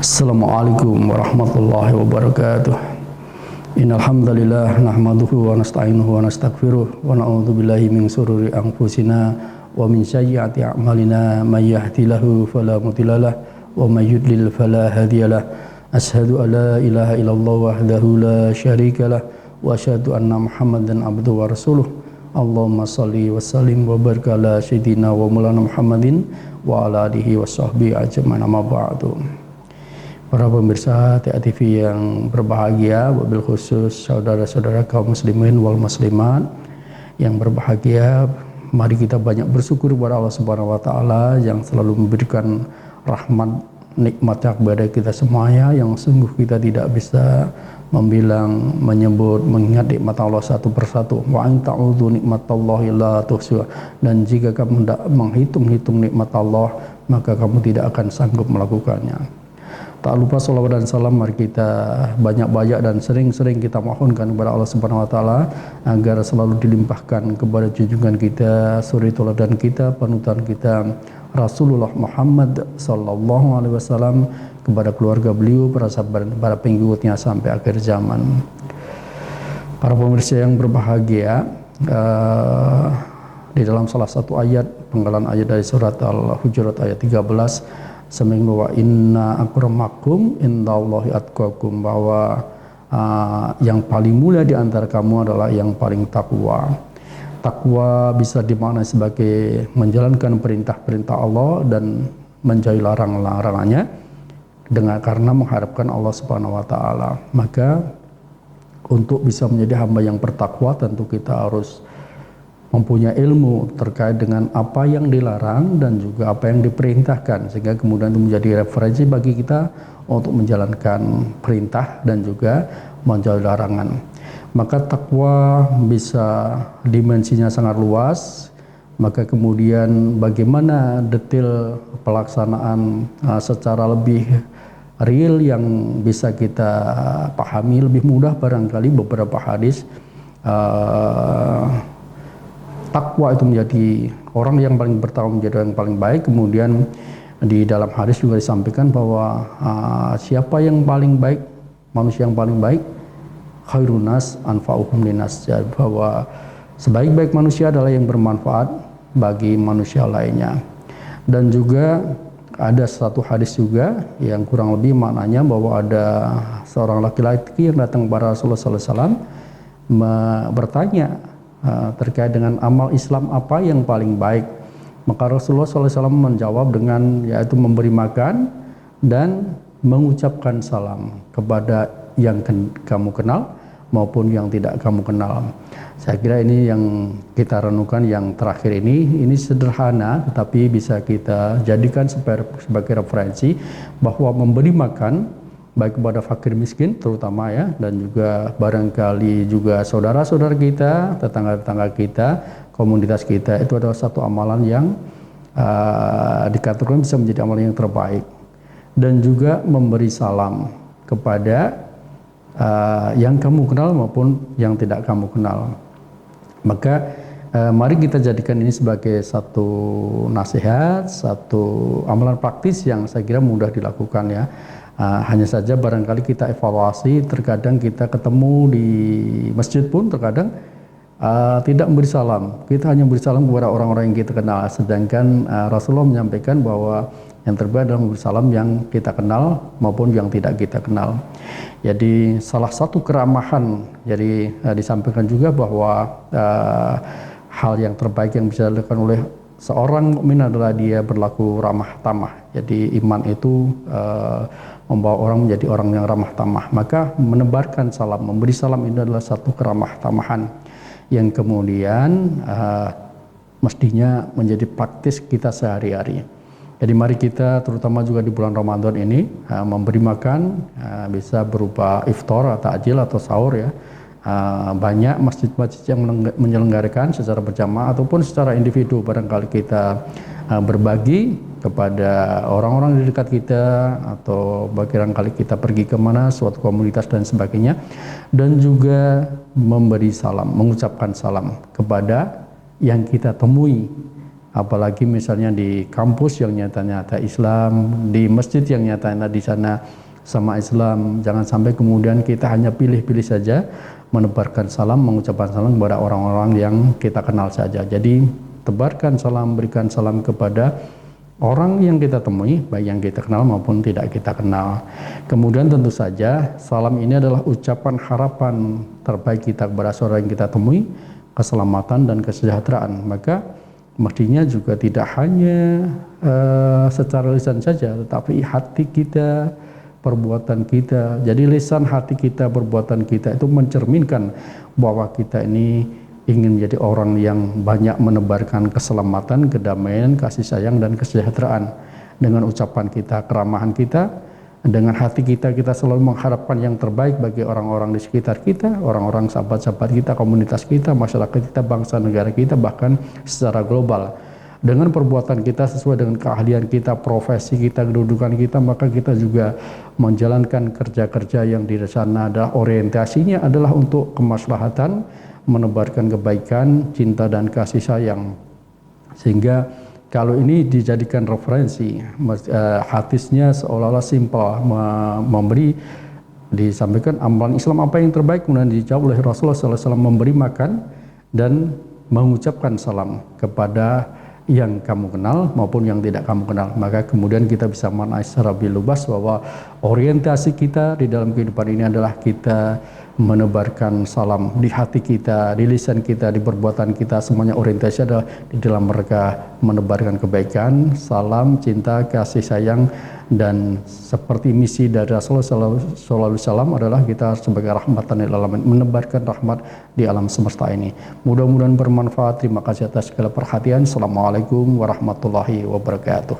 Assalamualaikum warahmatullahi wabarakatuh. Innal hamdalillah nahmaduhu wa nasta'inuhu wa nastaghfiruh wa na'udzu billahi min shururi anfusina wa min sayyiati a'malina may yahdihillahu fala mudhillalah wa may yudlil fala hadiyalah. Asyhadu an la ilaha illallah wahdahu la syarikalah wa asyhadu anna Muhammadan abduhu wa rasuluh. Allahumma shalli wa sallim wa barik ala sayyidina wa maulana Muhammadin wa ala alihi wa sahbihi ajmain, amma ba'du. Para pemirsa TA TV yang berbahagia, wabil khusus saudara-saudara kaum muslimin wal muslimat yang berbahagia, mari kita banyak bersyukur kepada Allah Subhanahu wa taala yang selalu memberikan rahmat nikmatnya kepada kita semuanya, yang sungguh kita tidak bisa membilang, menyebut, mengingat nikmat Allah satu persatu. Wa in ta'udzu nikmatallahi la tuhsuha. Dan jika kamu hendak menghitung-hitung nikmat Allah, maka kamu tidak akan sanggup melakukannya. Tak lupa salawat dan salam mari kita banyak-banyak dan sering-sering kita mohonkan kepada Allah Subhanahu wa taala agar selalu dilimpahkan kepada junjungan kita, suri teladan kita, panutan kita Rasulullah Muhammad sallallahu alaihi wasallam, kepada keluarga beliau, para sahabat, para pengikutnya sampai akhir zaman. Para pemirsa yang berbahagia, di dalam salah satu ayat, penggalan ayat dari surat Al-Hujurat ayat 13, seminggu wa inna akramakum indallahi atqakum, bahwa yang paling mulia di antara kamu adalah yang paling takwa. Takwa bisa dimaknai sebagai menjalankan perintah-perintah Allah dan menjauhi larangan-larangannya karena mengharapkan Allah Subhanahu wa taala. Maka untuk bisa menjadi hamba yang bertakwa tentu kita harus mempunyai ilmu terkait dengan apa yang dilarang dan juga apa yang diperintahkan, sehingga kemudian itu menjadi referensi bagi kita untuk menjalankan perintah dan juga menjauhi larangan. Maka takwa bisa dimensinya sangat luas. Maka kemudian bagaimana detail pelaksanaan secara lebih real yang bisa kita pahami lebih mudah, barangkali beberapa hadis takwa itu menjadi orang yang paling bertakwa menjadi yang paling baik. Kemudian di dalam hadis juga disampaikan bahwa siapa yang paling baik, manusia yang paling baik, khairun nas anfa'uhum linnas, bahwa sebaik-baik manusia adalah yang bermanfaat bagi manusia lainnya. Dan juga ada satu hadis juga yang kurang lebih maknanya bahwa ada seorang laki-laki yang datang kepada Rasulullah SAW bertanya terkait dengan amal Islam apa yang paling baik. Maka Rasulullah SAW menjawab dengan yaitu memberi makan dan mengucapkan salam kepada yang kamu kenal maupun yang tidak kamu kenal. Saya kira ini yang kita renungkan yang terakhir ini sederhana tetapi bisa kita jadikan sebagai referensi bahwa memberi makan baik kepada fakir miskin terutama ya, dan juga barangkali juga saudara-saudara kita, tetangga-tetangga kita, komunitas kita, itu adalah satu amalan yang dikatakan bisa menjadi amalan yang terbaik. Dan juga memberi salam kepada yang kamu kenal maupun yang tidak kamu kenal. Maka mari kita jadikan ini sebagai satu nasihat, satu amalan praktis yang saya kira mudah dilakukan ya. Hanya saja barangkali kita evaluasi, terkadang kita ketemu di masjid pun terkadang tidak memberi salam. Kita hanya memberi salam kepada orang-orang yang kita kenal, sedangkan Rasulullah menyampaikan bahwa yang terbaik adalah memberi salam yang kita kenal maupun yang tidak kita kenal. Jadi salah satu keramahan, jadi disampaikan juga bahwa hal yang terbaik yang bisa dilakukan oleh seorang mukmin adalah dia berlaku ramah tamah. Jadi iman itu membawa orang menjadi orang yang ramah tamah. Maka menebarkan salam, memberi salam ini adalah satu keramah tamahan yang kemudian mestinya menjadi praktis kita sehari-hari. Jadi mari kita terutama juga di bulan Ramadan ini memberi makan, bisa berupa iftar atau takjil atau sahur ya. Banyak masjid-masjid yang menyelenggarakan secara berjamaah ataupun secara individu, barangkali kita berbagi kepada orang-orang di dekat kita, atau barangkali kita pergi kemana, suatu komunitas dan sebagainya, dan juga memberi salam, mengucapkan salam kepada yang kita temui apalagi misalnya di kampus yang nyata-nyata Islam, di masjid yang nyata-nyata di sana sama Islam. Jangan sampai kemudian kita hanya pilih-pilih saja menebarkan salam, mengucapkan salam kepada orang-orang yang kita kenal saja. Jadi tebarkan salam, berikan salam kepada orang yang kita temui, baik yang kita kenal maupun tidak kita kenal. Kemudian tentu saja salam ini adalah ucapan harapan terbaik kita kepada seorang yang kita temui, keselamatan dan kesejahteraan. Maka mestinya juga tidak hanya secara lisan saja, tetapi hati kita, perbuatan kita. Jadi lisan, hati kita, perbuatan kita itu mencerminkan bahwa kita ini ingin menjadi orang yang banyak menebarkan keselamatan, kedamaian, kasih sayang, dan kesejahteraan. Dengan ucapan kita, keramahan kita, dengan hati kita, kita selalu mengharapkan yang terbaik bagi orang-orang di sekitar kita, orang-orang sahabat-sahabat kita, komunitas kita, masyarakat kita, bangsa negara kita, bahkan secara global. Dengan perbuatan kita sesuai dengan keahlian kita, profesi kita, kedudukan kita, maka kita juga menjalankan kerja-kerja yang di sana adalah orientasinya adalah untuk kemaslahatan, menebarkan kebaikan, cinta dan kasih sayang. Sehingga kalau ini dijadikan referensi, hadisnya seolah-olah simpel, memberi, disampaikan amalan Islam apa yang terbaik, kemudian dijawab oleh Rasulullah SAW, memberi makan dan mengucapkan salam kepada yang kamu kenal maupun yang tidak kamu kenal. Maka kemudian kita bisa mengenai secara lebih luas bahwa orientasi kita di dalam kehidupan ini adalah kita menebarkan salam di hati kita, di lisan kita, di perbuatan kita. Semuanya orientasi adalah di dalam mereka menebarkan kebaikan, salam, cinta, kasih sayang. Dan seperti misi dari Rasulullah SAW adalah kita sebagai rahmatan lil alamin, menebarkan rahmat di alam semesta ini. Mudah-mudahan bermanfaat. Terima kasih atas segala perhatian. Assalamualaikum warahmatullahi wabarakatuh.